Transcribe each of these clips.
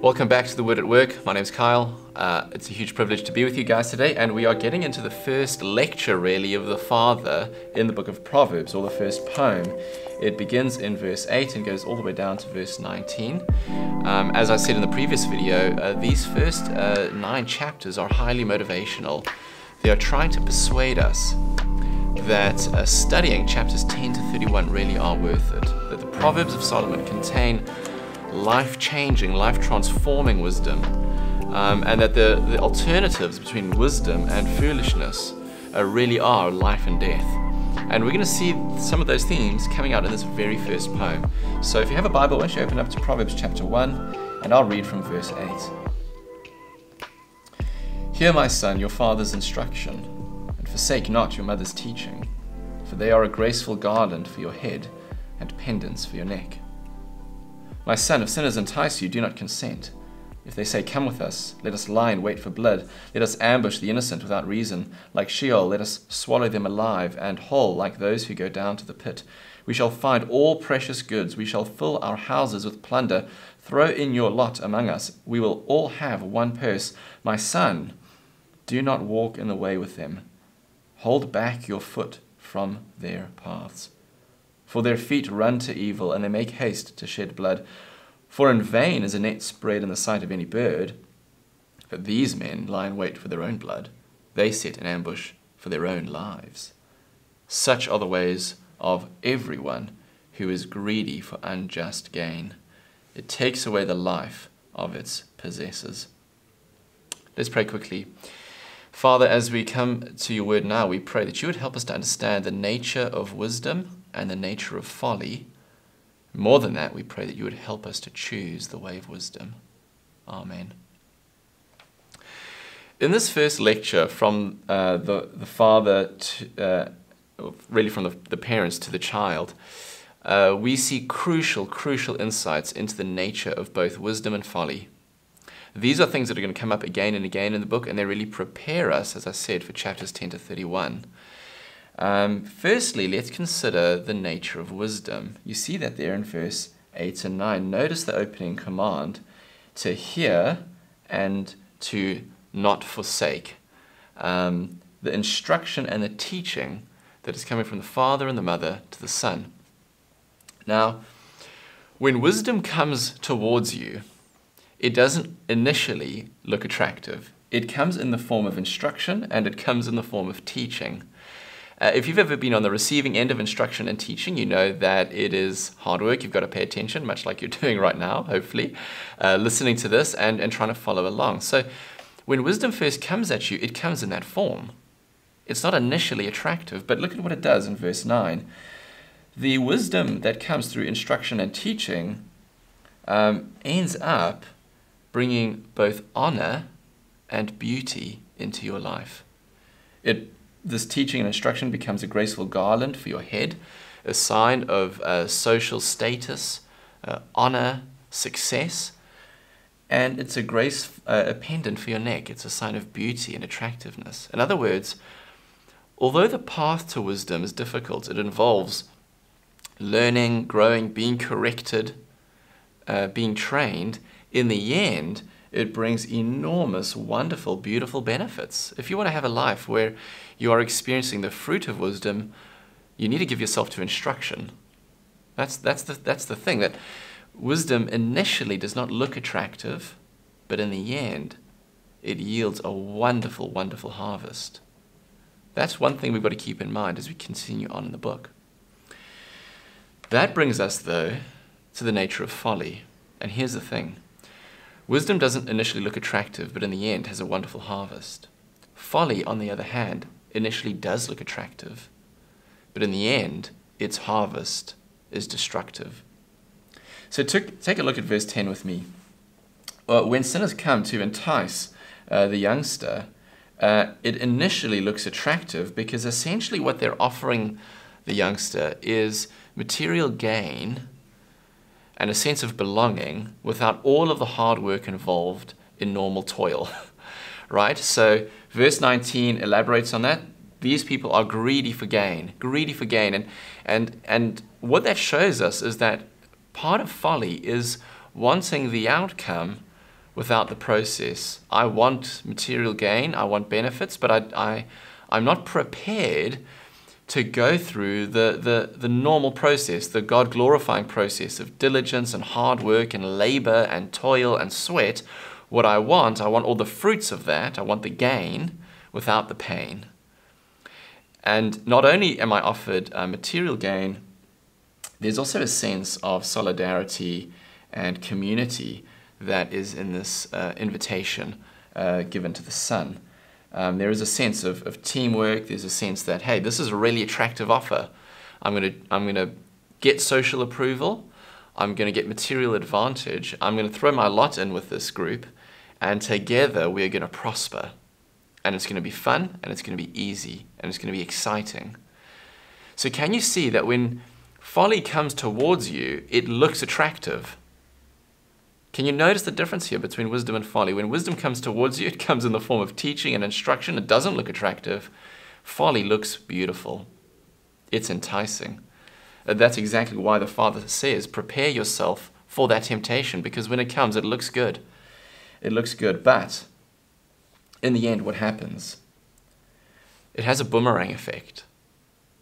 Welcome back to The Word at Work. My name's Kyle. It's a huge privilege to be with you guys today, and we are getting into the first lecture, really, of the Father in the book of Proverbs, or the first poem. It begins in verse 8 and goes all the way down to verse 19. As I said in the previous video, these first 9 chapters are highly motivational. They are trying to persuade us that studying chapters 10 to 31 really are worth it, that the Proverbs of Solomon contain life-changing, life-transforming wisdom, and that the alternatives between wisdom and foolishness really are life and death. And we're going to see some of those themes coming out in this very first poem. So if you have a Bible, why don't you open up to Proverbs chapter 1, and I'll read from verse 8. Hear, my son, your father's instruction, and forsake not your mother's teaching, for they are a graceful garland for your head and pendants for your neck. My son, if sinners entice you, do not consent. If they say, come with us, let us lie in wait for blood. Let us ambush the innocent without reason. Like Sheol, let us swallow them alive, and whole like those who go down to the pit. We shall find all precious goods. We shall fill our houses with plunder. Throw in your lot among us. We will all have one purse. My son, do not walk in the way with them. Hold back your foot from their paths. For their feet run to evil, and they make haste to shed blood. For in vain is a net spread in the sight of any bird. But these men lie in wait for their own blood. They set an ambush for their own lives. Such are the ways of everyone who is greedy for unjust gain. It takes away the life of its possessors. Let's pray quickly. Father, as we come to your word now, we pray that you would help us to understand the nature of wisdom and the nature of folly. More than that, we pray that you would help us to choose the way of wisdom. Amen. In this first lecture from the father, really from the parents to the child, we see crucial insights into the nature of both wisdom and folly. These are things that are going to come up again and again in the book, and they really prepare us, as I said, for chapters 10 to 31. Firstly, let's consider the nature of wisdom. You see that there in verse 8 and 9. Notice the opening command to hear and to not forsake. The instruction and the teaching that is coming from the father and the mother to the son. Now, when wisdom comes towards you, it doesn't initially look attractive. It comes in the form of instruction, and it comes in the form of teaching. If you've ever been on the receiving end of instruction and teaching, you know that it is hard work. You've got to pay attention, much like you're doing right now, hopefully, listening to this and trying to follow along. So when wisdom first comes at you, it comes in that form. It's not initially attractive, but look at what it does in verse 9. The wisdom that comes through instruction and teaching ends up bringing both honor and beauty into your life. This teaching and instruction becomes a graceful garland for your head, a sign of social status, honor, success, and it's a pendant for your neck. It's a sign of beauty and attractiveness. In other words, although the path to wisdom is difficult, it involves learning, growing, being corrected, being trained. In the end, it brings enormous, wonderful, beautiful benefits. If you want to have a life where you are experiencing the fruit of wisdom, you need to give yourself to instruction. That's the thing, that wisdom initially does not look attractive, but in the end, it yields a wonderful, wonderful harvest. That's one thing we've got to keep in mind as we continue on in the book. That brings us, though, to the nature of folly. And here's the thing. Wisdom doesn't initially look attractive, but in the end has a wonderful harvest. Folly, on the other hand, initially does look attractive, but in the end, its harvest is destructive. So take a look at verse 10 with me. When sinners come to entice the youngster, it initially looks attractive because essentially what they're offering the youngster is material gain and a sense of belonging without all of the hard work involved in normal toil, right? So verse 19 elaborates on that. These people are greedy for gain, and what that shows us is that part of folly is wanting the outcome without the process. I want material gain, I want benefits, but I'm not prepared to go through the normal process, the God-glorifying process of diligence and hard work and labor and toil and sweat. What I want all the fruits of that. I want the gain without the pain. And not only am I offered material gain, there's also a sense of solidarity and community that is in this invitation given to the Son. There is a sense of teamwork. There's a sense that, hey, this is a really attractive offer. I'm gonna get social approval. I'm gonna get material advantage. I'm gonna throw my lot in with this group, and together we're gonna prosper. And it's gonna be fun, and it's gonna be easy, and it's gonna be exciting. So can you see that when folly comes towards you, it looks attractive? Can you notice the difference here between wisdom and folly? When wisdom comes towards you, it comes in the form of teaching and instruction. It doesn't look attractive. Folly looks beautiful. It's enticing. That's exactly why the Father says, prepare yourself for that temptation, because when it comes, it looks good. It looks good, but in the end, what happens? It has a boomerang effect.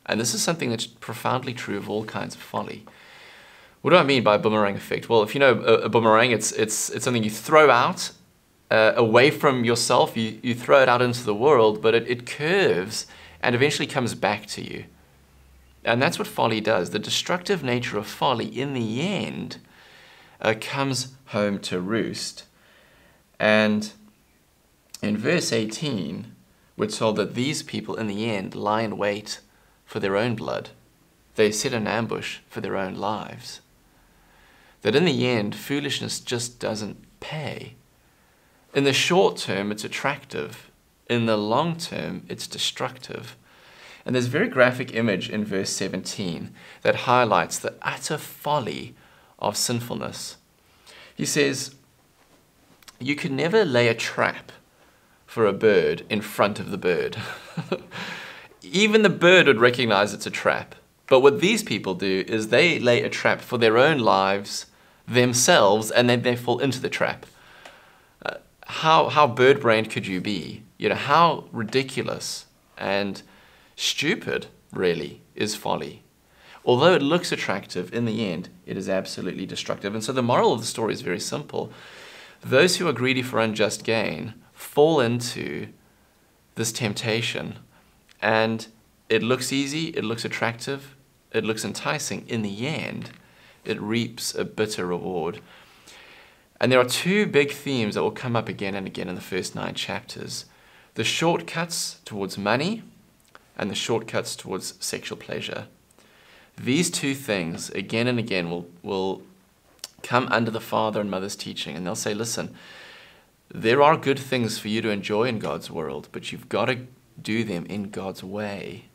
And this is something that's profoundly true of all kinds of folly. What do I mean by a boomerang effect? Well, if you know a boomerang, it's something you throw out away from yourself. You throw it out into the world, but it curves and eventually comes back to you. And that's what folly does. The destructive nature of folly, in the end, comes home to roost. And in verse 18, we're told that these people, in the end, lie in wait for their own blood. They set an ambush for their own lives. That in the end, foolishness just doesn't pay. In the short term, it's attractive. In the long term, it's destructive. And there's a very graphic image in verse 17 that highlights the utter folly of sinfulness. He says, you could never lay a trap for a bird in front of the bird. Even the bird would recognize it's a trap. But what these people do is they lay a trap for their own lives, themselves, and then they fall into the trap. How bird-brained could you be? You know, how ridiculous and stupid, really, is folly. Although it looks attractive, in the end, it is absolutely destructive. And so the moral of the story is very simple. Those who are greedy for unjust gain fall into this temptation, and it looks easy, it looks attractive, it looks enticing. In the end, it reaps a bitter reward. And there are two big themes that will come up again and again in the first 9 chapters. The shortcuts towards money and the shortcuts towards sexual pleasure. These two things, again and again, will come under the father and mother's teaching. And they'll say, listen, there are good things for you to enjoy in God's world, but you've got to do them in God's way.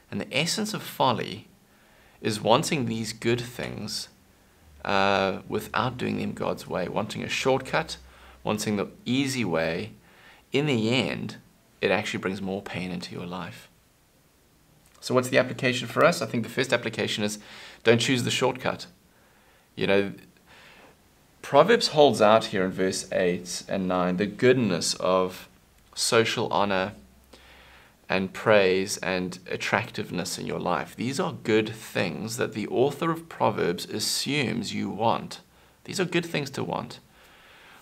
And the essence of folly is wanting these good things without doing them God's way, wanting a shortcut, wanting the easy way. In the end, it actually brings more pain into your life. So what's the application for us? I think the first application is don't choose the shortcut. You know, Proverbs holds out here in verse 8 and 9 the goodness of social honor and praise and attractiveness in your life. These are good things that the author of Proverbs assumes you want. These are good things to want.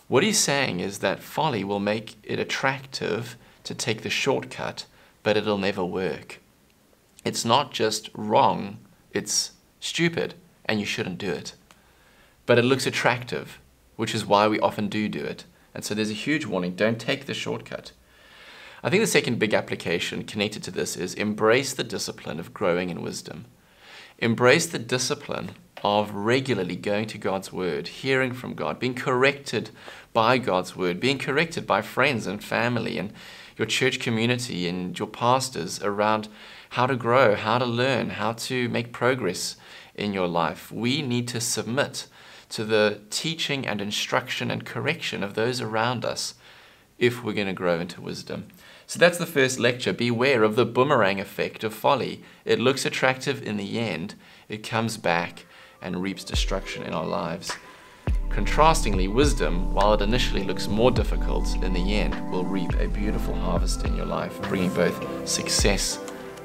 What he's saying is that folly will make it attractive to take the shortcut, but it'll never work. It's not just wrong, it's stupid, and you shouldn't do it. But it looks attractive, which is why we often do it. And so there's a huge warning, don't take the shortcut. I think the second big application connected to this is embrace the discipline of growing in wisdom. Embrace the discipline of regularly going to God's word, hearing from God, being corrected by God's word, being corrected by friends and family and your church community and your pastors around how to grow, how to learn, how to make progress in your life. We need to submit to the teaching and instruction and correction of those around us if we're going to grow into wisdom. So that's the first lecture. Beware of the boomerang effect of folly. It looks attractive in the end. It comes back and reaps destruction in our lives. Contrastingly, wisdom, while it initially looks more difficult, in the end will reap a beautiful harvest in your life, bringing both success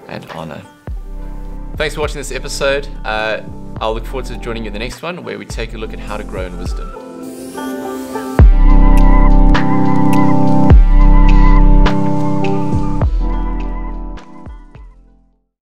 and honor. Thanks for watching this episode. I'll look forward to joining you in the next one, where we take a look at how to grow in wisdom.